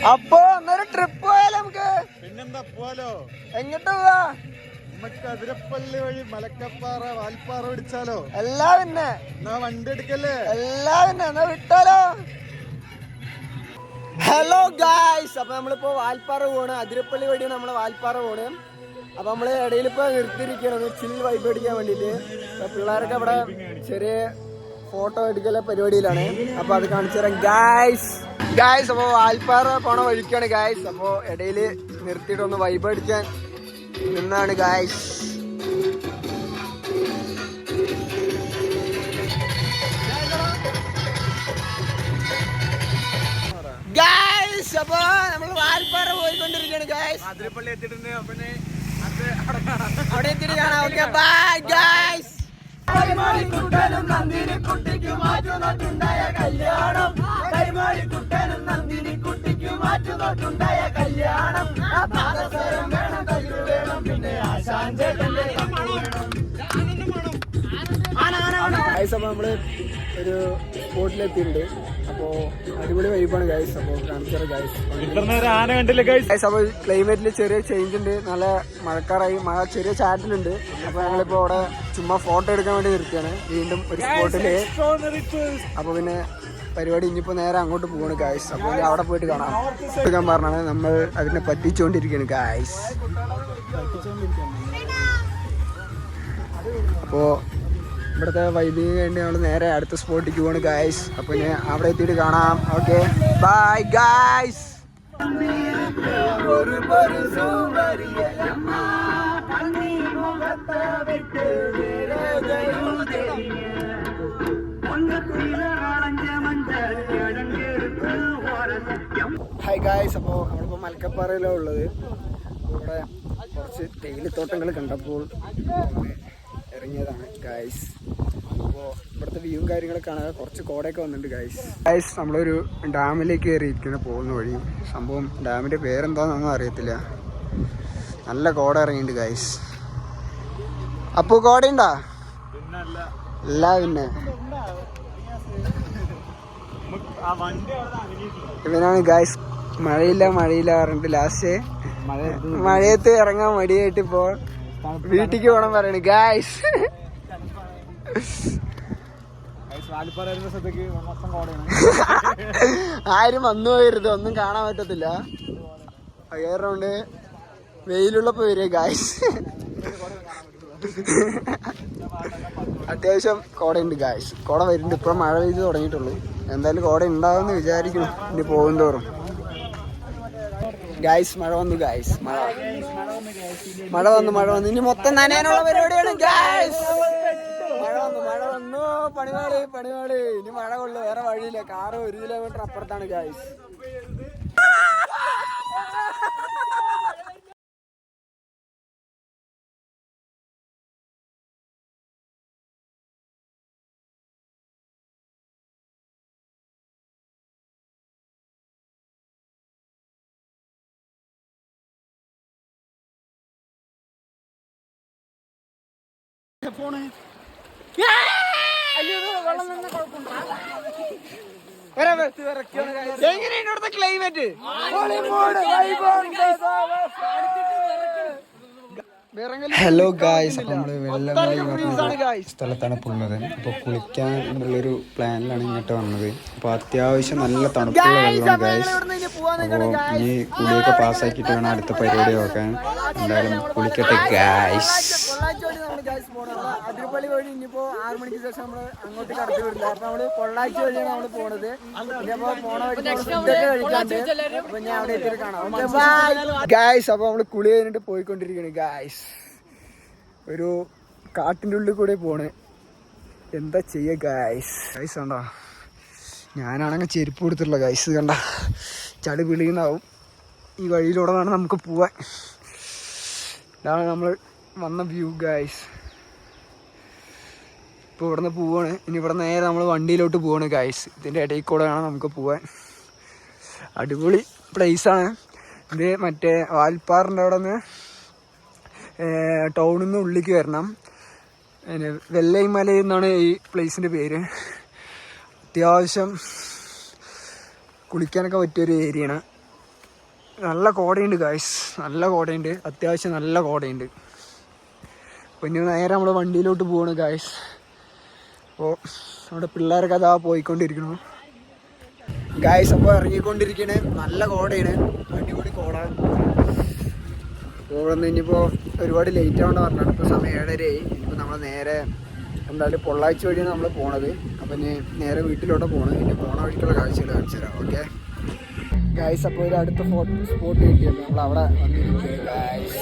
അപ്പൊ അന്നൊരു ട്രിപ്പ് പോയാലോ നമുക്ക്? പിന്നെന്താ പോവാലോ. എങ്ങോട്ട് പോവാ? നമുക്ക് അതിരപ്പള്ളി വഴി മലക്കപ്പാറ വാൽപ്പാറ പിടിച്ചാലോ? എല്ലാ പിന്നെ എന്നാ വണ്ടി എടുക്കല്ലേ? എല്ലാ പിന്നെ എന്നാ വിട്ടാലോ? ഹലോ ഗായ്സ്, അപ്പൊ നമ്മളിപ്പോ വാൽപ്പാറ പോണ്. അതിരപ്പള്ളി വഴിയാണ് നമ്മള് വാൽപ്പാറ പോണ്. അപ്പൊ നമ്മള് ഇടയിൽ ഇപ്പൊ നിർത്തിയിരിക്കണം ചിൽ വൈബ് അടിക്കാൻ വേണ്ടിട്ട്. പിള്ളേരൊക്കെ അവിടെ ചെറിയ ഫോട്ടോ എടുക്കല പരിപാടിയിലാണ്. അപ്പൊ അത് കാണിച്ചു തരാം ഗായ്സ്. അപ്പൊ വാൽപ്പാറ പോണ വഴിക്കാണ് ഗായ്സ്. അപ്പൊ ഇടയില് നിർത്തിയിട്ട് ഒന്ന് വൈബ് അടിക്കാൻ നിന്നാണ് ഗായ്സ്. അപ്പൊ നമ്മള് വാൽപ്പാറ പോയിക്കൊണ്ടിരിക്കുകയാണ് ഗായ്സ്. അതിരപ്പള്ളി എത്തിയിട്ടുണ്ട്. അവിടെ എത്തിയിട്ട് കാണാം. Okay bye guys. കൈമാളിക്കുട്ടനും നന്ദിനി കുട്ടിക്ക് മാറ്റുന്നോട്ടുണ്ടായ കല്യാണം. കൈമാളിക്കുട്ടനും നന്ദിനി കുട്ടിക്ക് മാറ്റുന്നോട്ടുണ്ടായ കല്യാണം. പാദസരം വേണം, കയ്യിൽ വേണം, പിന്നെ ആശാഞ്ചേട്ടന്റെ ഗായ്സ്. അപ്പൊ നമ്മള് ഒരു സ്പോട്ടിലെത്തിയിട്ടുണ്ട്. അപ്പോ അടിപൊളി വൈബാണ് ഗായ്സ്. അപ്പൊ കാണിച്ചാറ് ഗായ്സ്. അപ്പൊ ക്ലൈമറ്റില് ചെറിയ ചേഞ്ച് ഉണ്ട്. നല്ല മഴക്കാറായി, മഴ ചെറിയ ചാറ്റലുണ്ട്. അപ്പൊ ഞങ്ങളിപ്പോ അവിടെ ചുമ്മാ ഫോട്ടോ എടുക്കാൻ വേണ്ടി നിർത്തിയാണ് വീണ്ടും ഒരു സ്പോട്ടില്. അപ്പൊ പിന്നെ പരിപാടി ഇനിയിപ്പോ നേരെ അങ്ങോട്ട് പോവാണ് ഗായ്സ്. അപ്പൊ അവിടെ പോയിട്ട് കാണാം എടുക്കാൻ പറഞ്ഞാണ്. നമ്മൾ അതിനെ പറ്റിച്ചുകൊണ്ടിരിക്കുകയാണ് ഗായ്സ്. അപ്പോ ഇവിടുത്തെ വൈദ്യുതി കഴിഞ്ഞ് നമ്മൾ നേരെ അടുത്ത സ്പോട്ടിലേക്ക് പോവാണ് ഗായ്സ്. അപ്പൊ ഞാൻ അവിടെ എത്തിയിട്ട് കാണാം. Okay bye guys. Hi guys. അപ്പോൾ നമ്മളിപ്പോൾ മലക്കപ്പാറയിലാണ് ഉള്ളത്. ഇവിടെ കുറച്ച് തേയിലത്തോട്ടങ്ങൾ കണ്ടപ്പോൾ ഇറങ്ങിയതാണ് ഗായ്സ്. അപ്പോൾ ഇവിടുത്തെ വ്യൂവും കാര്യങ്ങളൊക്കെ കാണാൻ കുറച്ച് കോടയൊക്കെ വന്നിട്ടുണ്ട് ഗായ്സ്. നമ്മളൊരു ഡാമിലേക്ക് കയറിയിരിക്കുന്ന പോകുന്ന വഴി. സംഭവം ഡാമിൻ്റെ പേരെന്താണെന്നൊന്നും അറിയത്തില്ല. നല്ല കോട ഇറങ്ങിയിട്ടുണ്ട് ഗായ്സ്. അപ്പോൾ കോടയുണ്ടോ? ഇല്ല പിന്നെ ഇവനാണ് ഗായ്സ് മഴയില്ല പറഞ്ഞിട്ട് ലാസ്റ്റ് മഴയത്ത് ഇറങ്ങാൻ മടിയായിട്ട് ഇപ്പോ വീട്ടിക്ക് പോകണം പറയണ ഗായ്സ്. ആരും വന്നു പോയിരുത്, ഒന്നും കാണാൻ പറ്റത്തില്ല. കയറുകൊണ്ട് വെയിലുള്ളപ്പോ വരിക ഗായ്സ്. അത്യാവശ്യം കോടയുണ്ട് ഗായ്സ്. കോട വരുന്നുണ്ട്. ഇപ്പൊ മഴ പെയ്ത് തുടങ്ങിയിട്ടുള്ളൂ. എന്തായാലും കോട ഉണ്ടാവുമെന്ന് വിചാരിക്കണം ഇനി പോകും തോറും ഗായ്സ്. മഴ വന്നു ഗായ്സ്. മഴ വന്നു. ഇനി മൊത്തം നനയാനുള്ള പരിപാടിയാണ് ഗായ്സ്. മഴ വന്നു. പണിവാളി. ഇനി മഴ കൊള്ളു, വേറെ വഴിയില്ല. കാറ് 1 കിലോമീറ്റർ അപ്പുറത്താണ് ഗായ്സ്. എങ്ങനെയാണ് ഇവിടുത്തെ ക്ലൈമറ്റ്? Hello guys. അപ്പൊ നമ്മള് വെള്ളമായി സ്ഥലത്താണ് പോകുന്നത്. അപ്പൊ കുളിക്കാൻ എന്നുള്ളൊരു പ്ലാനിലാണ് ഇങ്ങോട്ട് വന്നത്. അപ്പൊ അത്യാവശ്യം നല്ല തണുപ്പുള്ള വെള്ളമാണ് ഗായ്സ്. അപ്പൊ ഈ കുളിയൊക്കെ പാസ്സാക്കിയിട്ട് വേണം അടുത്ത പരിപാടി നോക്കാൻ. എന്തായാലും കുളിക്കട്ടെ ഗായ്സ്. അതിരപ്പള്ളി വഴി ഇനിയിപ്പോ 6 മണിക്ക് ശേഷം നമ്മള് അങ്ങോട്ട് കടത്തി വിടില്ല. അപ്പൊ നമ്മള് പൊള്ളാച്ചി വഴിയാണ് നമ്മള് പോണത്. ഇനിയിപ്പോ പോണ വഴി കഴിക്കാണ്ട്. അപ്പൊ ഞാൻ അവിടെ എത്തിയിട്ട് കാണാം ഗായ്സ്. അപ്പൊ നമ്മള് കുളി കഴിഞ്ഞിട്ട് പോയിക്കൊണ്ടിരിക്കുകയാണ് ഗായ്സ്. ഒരു കാട്ടിൻ്റെ ഉള്ളിൽ കൂടെ പോണ്. എന്താ ചെയ്യ ഗായ്സ്. കണ്ടോ, ഞാനാണെങ്കിൽ ചെരുപ്പ് കൊടുത്തിട്ടുള്ള ഗായ്സ്. കണ്ട ചളി പിളിയുന്നാവും. ഈ വഴിയിലൂടെ വേണം നമുക്ക് പോവാൻ. ഇതാണ് നമ്മൾ വന്ന വ്യൂ ഗായ്സ്. ഇപ്പോൾ ഇവിടുന്ന് പോവാണ്. ഇനി ഇവിടെ നേരെ നമ്മൾ വണ്ടിയിലോട്ട് പോവാണ് ഗായ്സ്. ഇതിൻ്റെ ഇടയിൽ കൂടെ വേണം നമുക്ക് പോവാൻ. അടിപൊളി പ്ലേസാണ് ഇത്. മറ്റേ വാൽപ്പാറിൻ്റെ അവിടെ നിന്ന് ടൗണിൽ നിന്ന് ഉള്ളിലേക്ക് വരണം. പിന്നെ വെള്ളൈമല എന്നാണ് ഈ പ്ലേസിൻ്റെ പേര്. അത്യാവശ്യം കുളിക്കാനൊക്കെ പറ്റിയൊരു ഏരിയയാണ്. നല്ല കോടയുണ്ട് ഗായ്സ്, നല്ല കോടയുണ്ട്, അത്യാവശ്യം നല്ല കോടയുണ്ട്. അപ്പോൾ ഇനി നേരെ നമ്മൾ വണ്ടിയിലോട്ട് പോവാണ് ഗായ്സ്. അപ്പോൾ നമ്മുടെ പിള്ളേരൊക്കെ അതാ പോയിക്കൊണ്ടിരിക്കണു ഗായ്സ്. അപ്പോൾ ഇറങ്ങിക്കൊണ്ടിരിക്കണേ, നല്ല കോടയാണ്, അടിപൊളി കോട. അപ്പോൾ ഇവിടെ നിന്ന് ഇനിയിപ്പോൾ ഒരുപാട് ലേറ്റ് ആവേണ്ട പറഞ്ഞാണ്. ഇപ്പോൾ സമയം 7:30 ഇനിയിപ്പോൾ നമ്മൾ നേരെ എന്തായാലും പൊള്ളാച്ചി വഴിയാണ് നമ്മൾ പോണത്. അപ്പം ഇനി നേരെ വീട്ടിലോട്ട് പോകണം. ഇനി പോണ വഴിക്കുള്ള കാഴ്ചകൾ കാണിച്ചു തരാം. ഓക്കെ ഗായ്സ്, അപ്പോൾ ഒരു അടുത്ത സ്പോട്ട് കിട്ടിയപ്പോൾ നമ്മൾ അവിടെ വന്നിരിക്കുകയാണ് ഗായ്സ്.